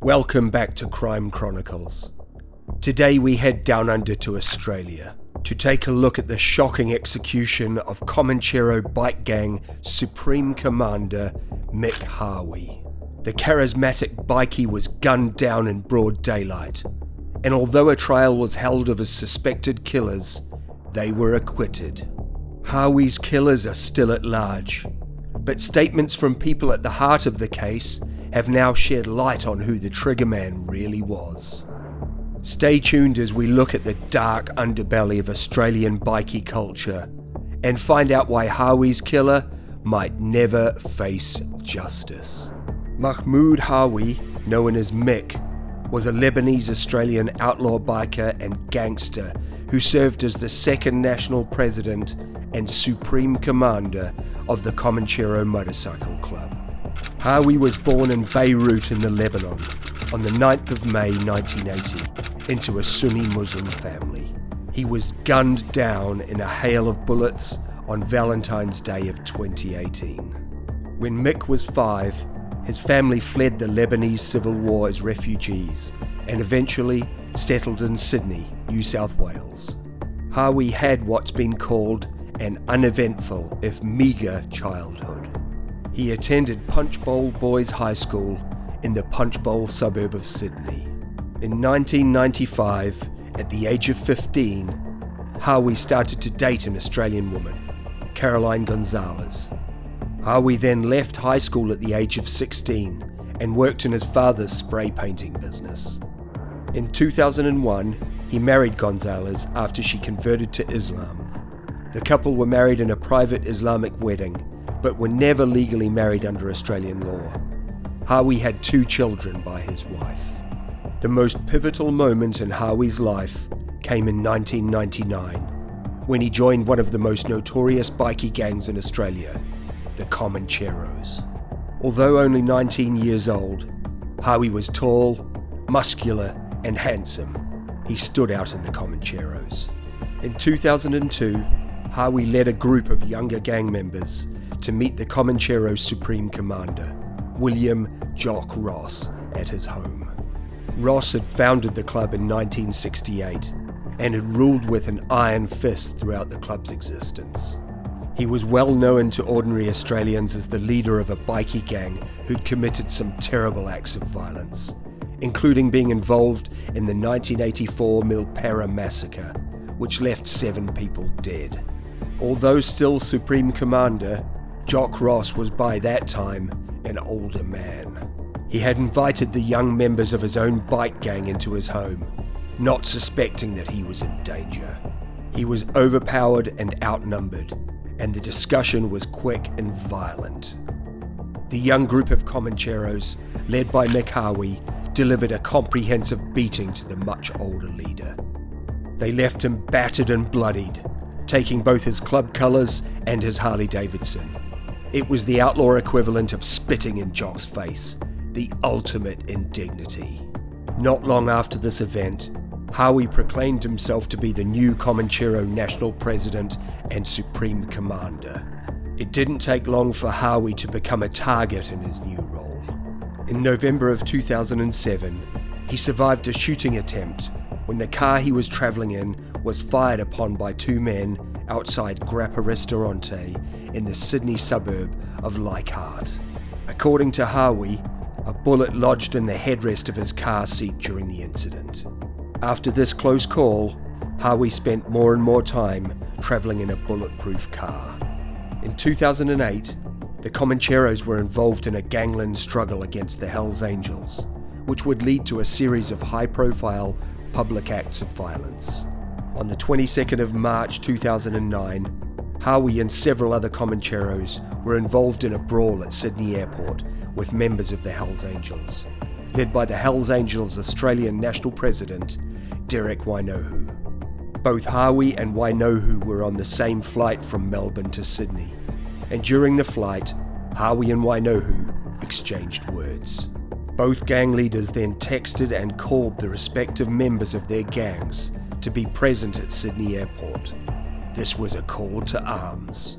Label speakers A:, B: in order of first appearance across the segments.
A: Welcome back to Crime Chronicles. Today we head down under to Australia to take a look at the shocking execution of Comanchero bike gang Supreme Commander Mick Hawi. The charismatic bikie was gunned down in broad daylight, and although a trial was held of his suspected killers, they were acquitted. Hawi's killers are still at large, but statements from people at the heart of the case have now shed light on who the triggerman really was. Stay tuned as we look at the dark underbelly of Australian bikie culture and find out why Hawi's killer might never face justice. Mahmud Hawi, known as Mick, was a Lebanese-Australian outlaw biker and gangster who served as the second national president and supreme commander of the Comanchero motorcycle club. Hawi was born in Beirut in the Lebanon on the 9th of May 1980 into a Sunni Muslim family. He was gunned down in a hail of bullets on Valentine's Day of 2018. When Mick was 5, his family fled the Lebanese civil war as refugees and eventually settled in Sydney, New South Wales. Hawi had what's been called an uneventful, if meagre, childhood. He attended Punchbowl Boys High School in the Punchbowl suburb of Sydney. In 1995, at the age of 15, Hawi started to date an Australian woman, Caroline Gonzalez. Hawi then left high school at the age of 16 and worked in his father's spray painting business. In 2001, he married Gonzalez after she converted to Islam. The couple were married in a private Islamic wedding, but were never legally married under Australian law. Hawi had 2 children by his wife. The most pivotal moment in Hawi's life came in 1999, when he joined one of the most notorious bikie gangs in Australia, the Comancheros. Although only 19 years old, Hawi was tall, muscular, and handsome. He stood out in the Comancheros. In 2002, Hawi led a group of younger gang members to meet the Comanchero's Supreme Commander, William "Jock" Ross, at his home. Ross had founded the club in 1968 and had ruled with an iron fist throughout the club's existence. He was well known to ordinary Australians as the leader of a bikie gang who'd committed some terrible acts of violence, including being involved in the 1984 Milpera massacre, which left 7 people dead. Although still Supreme Commander, Jock Ross was by that time an older man. He had invited the young members of his own bike gang into his home, not suspecting that he was in danger. He was overpowered and outnumbered, and the discussion was quick and violent. The young group of Comancheros, led by Mick Hawi, delivered a comprehensive beating to the much older leader. They left him battered and bloodied, taking both his club colours and his Harley Davidson. It was the outlaw equivalent of spitting in Jock's face, the ultimate indignity. Not long after this event, Hawi proclaimed himself to be the new Comanchero national president and supreme commander. It didn't take long for Hawi to become a target in his new role. In November of 2007, he survived a shooting attempt when the car he was travelling in was fired upon by 2 men outside Grappa Ristorante in the Sydney suburb of Leichhardt. According to Hawi, a bullet lodged in the headrest of his car seat during the incident. After this close call, Hawi spent more and more time travelling in a bulletproof car. In 2008, the Comancheros were involved in a gangland struggle against the Hells Angels, which would lead to a series of high-profile public acts of violence. On the 22nd of March 2009, Hawi and several other Comancheros were involved in a brawl at Sydney Airport with members of the Hells Angels, led by the Hells Angels Australian National President, Derek Wainohu. Both Hawi and Wainohu were on the same flight from Melbourne to Sydney, and during the flight, Hawi and Wainohu exchanged words. Both gang leaders then texted and called the respective members of their gangs to be present at Sydney Airport. This was a call to arms.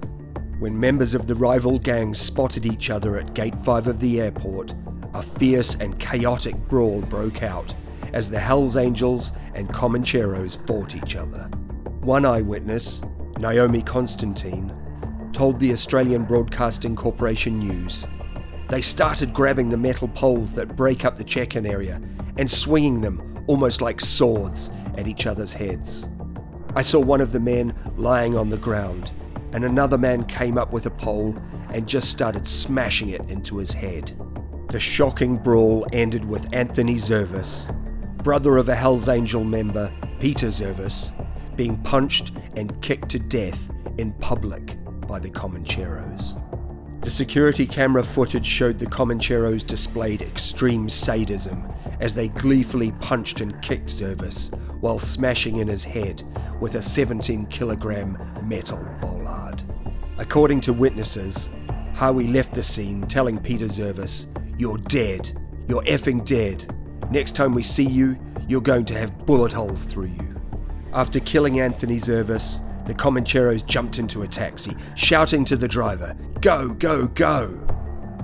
A: When members of the rival gangs spotted each other at Gate 5 of the airport, a fierce and chaotic brawl broke out as the Hells Angels and Comancheros fought each other. One eyewitness, Naomi Constantine, told the Australian Broadcasting Corporation News, "They started grabbing the metal poles that break up the check-in area and swinging them almost like swords at each other's heads. I saw one of the men lying on the ground, and another man came up with a pole and just started smashing it into his head." The shocking brawl ended with Anthony Zervis, brother of a Hells Angel member, Peter Zervis, being punched and kicked to death in public by the Comancheros. The security camera footage showed the Comancheros displayed extreme sadism as they gleefully punched and kicked Zervis while smashing in his head with a 17-kilogram metal bollard. According to witnesses, Hawi left the scene telling Peter Zervis, "You're dead. You're effing dead. Next time we see you, you're going to have bullet holes through you." After killing Anthony Zervis, the Comancheros jumped into a taxi, shouting to the driver, "Go, go, go!"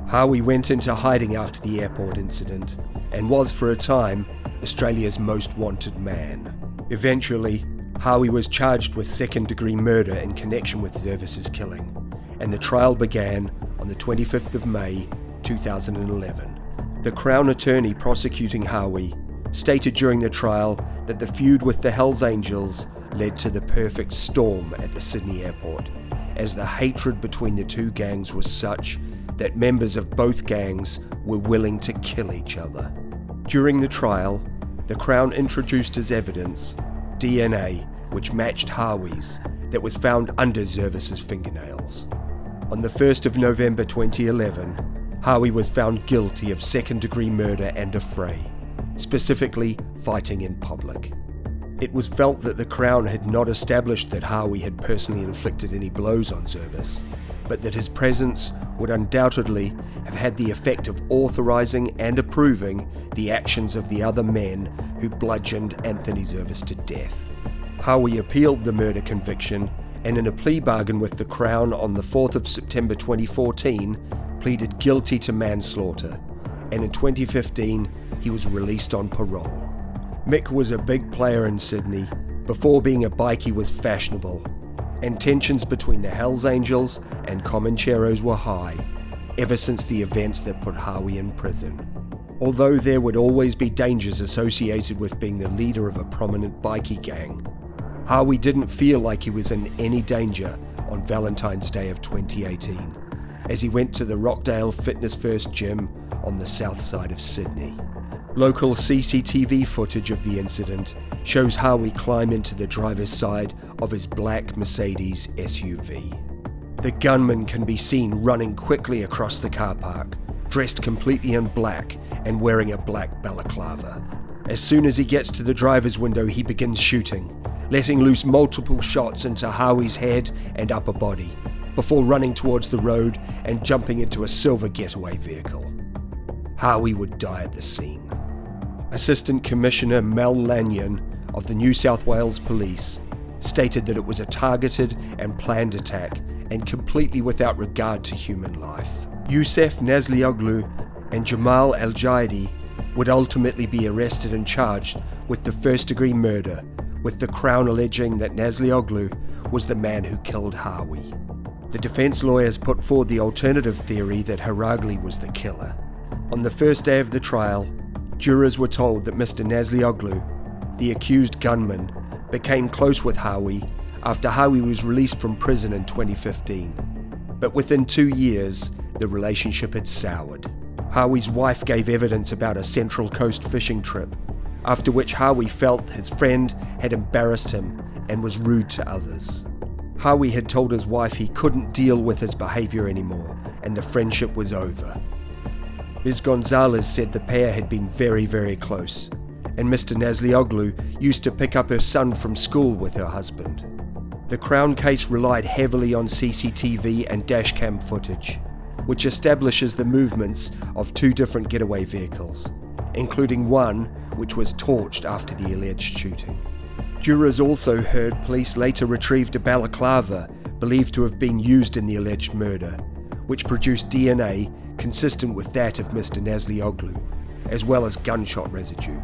A: Hawi went into hiding after the airport incident and was, for a time, Australia's most wanted man. Eventually, Hawi was charged with second-degree murder in connection with Zervis's killing, and the trial began on the 25th of May, 2011. The Crown Attorney prosecuting Hawi stated during the trial that the feud with the Hells Angels led to the perfect storm at the Sydney airport, as the hatred between the two gangs was such that members of both gangs were willing to kill each other. During the trial, the Crown introduced as evidence DNA which matched Hawi's that was found under Zervis's fingernails. On the 1st of November 2011, Hawi was found guilty of second-degree murder and affray, specifically fighting in public. It was felt that the Crown had not established that Hawi had personally inflicted any blows on Zervis, but that his presence would undoubtedly have had the effect of authorising and approving the actions of the other men who bludgeoned Anthony Zervis to death. Hawi appealed the murder conviction and, in a plea bargain with the Crown on the 4th of September 2014, pleaded guilty to manslaughter, and in 2015 he was released on parole. Mick was a big player in Sydney before being a bikie was fashionable, and tensions between the Hells Angels and Comancheros were high, ever since the events that put Hawi in prison. Although there would always be dangers associated with being the leader of a prominent bikie gang, Hawi didn't feel like he was in any danger on Valentine's Day of 2018, as he went to the Rockdale Fitness First gym on the south side of Sydney. Local CCTV footage of the incident shows Hawi climb into the driver's side of his black Mercedes SUV. The gunman can be seen running quickly across the car park, dressed completely in black and wearing a black balaclava. As soon as he gets to the driver's window, he begins shooting, letting loose multiple shots into Hawi's head and upper body, before running towards the road and jumping into a silver getaway vehicle. Hawi would die at the scene. Assistant Commissioner Mel Lanyon of the New South Wales Police stated that it was a targeted and planned attack and completely without regard to human life. Youssef Nazlioglu and Jamal El-Jaidi would ultimately be arrested and charged with the first-degree murder, with the Crown alleging that Nazlioglu was the man who killed Hawi. The defence lawyers put forward the alternative theory that Haragli was the killer. On the first day of the trial, jurors were told that Mr. Nazlioglu, the accused gunman, became close with Hawi after Hawi was released from prison in 2015. But within 2 years, the relationship had soured. Hawi's wife gave evidence about a Central Coast fishing trip, after which Hawi felt his friend had embarrassed him and was rude to others. Hawi had told his wife he couldn't deal with his behaviour anymore and the friendship was over. Ms. Gonzalez said the pair had been very, very close, and Mr. Nazlioglu used to pick up her son from school with her husband. The Crown case relied heavily on CCTV and dashcam footage, which establishes the movements of 2 different getaway vehicles, including one which was torched after the alleged shooting. Jurors also heard police later retrieved a balaclava believed to have been used in the alleged murder, which produced DNA consistent with that of Mr. Nazlioglu, as well as gunshot residue.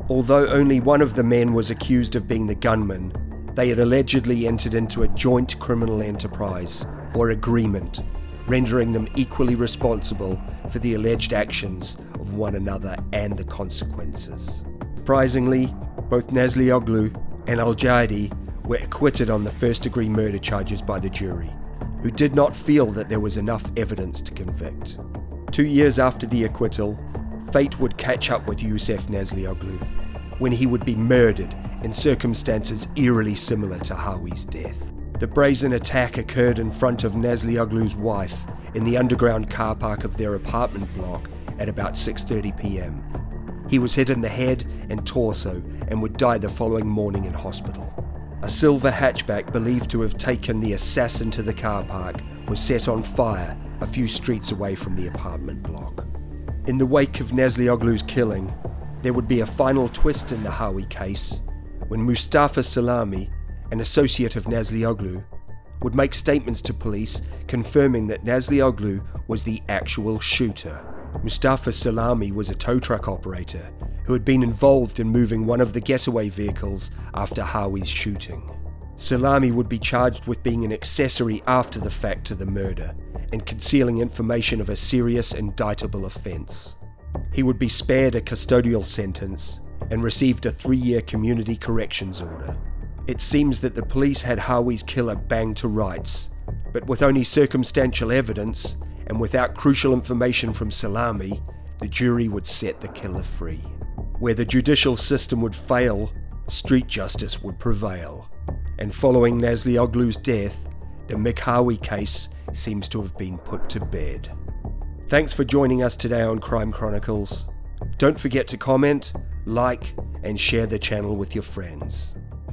A: Although only one of the men was accused of being the gunman, they had allegedly entered into a joint criminal enterprise, or agreement, rendering them equally responsible for the alleged actions of one another and the consequences. Surprisingly, both Nazlioglu and Al-Jaydi were acquitted on the first-degree murder charges by the jury, who did not feel that there was enough evidence to convict. 2 years after the acquittal, fate would catch up with Youssef Nazlioglu, when he would be murdered in circumstances eerily similar to Hawi's death. The brazen attack occurred in front of Nazlioglu's wife in the underground car park of their apartment block at about 6:30 p.m. He was hit in the head and torso and would die the following morning in hospital. A silver hatchback believed to have taken the assassin to the car park was set on fire a few streets away from the apartment block. In the wake of Nazlioglu's killing, there would be a final twist in the Hawi case when Mustafa Salami, an associate of Nazlioglu, would make statements to police confirming that Nazlioglu was the actual shooter. Mustafa Salami was a tow truck operator who had been involved in moving one of the getaway vehicles after Hawi's shooting. Salami would be charged with being an accessory after the fact to the murder and concealing information of a serious indictable offence. He would be spared a custodial sentence and received a 3-year community corrections order. It seems that the police had Hawi's killer banged to rights, but with only circumstantial evidence and without crucial information from Salami, the jury would set the killer free. Where the judicial system would fail, street justice would prevail. And following Nazlioglu's death, the Mick Hawi case seems to have been put to bed. Thanks for joining us today on Crime Chronicles. Don't forget to comment, like, and share the channel with your friends.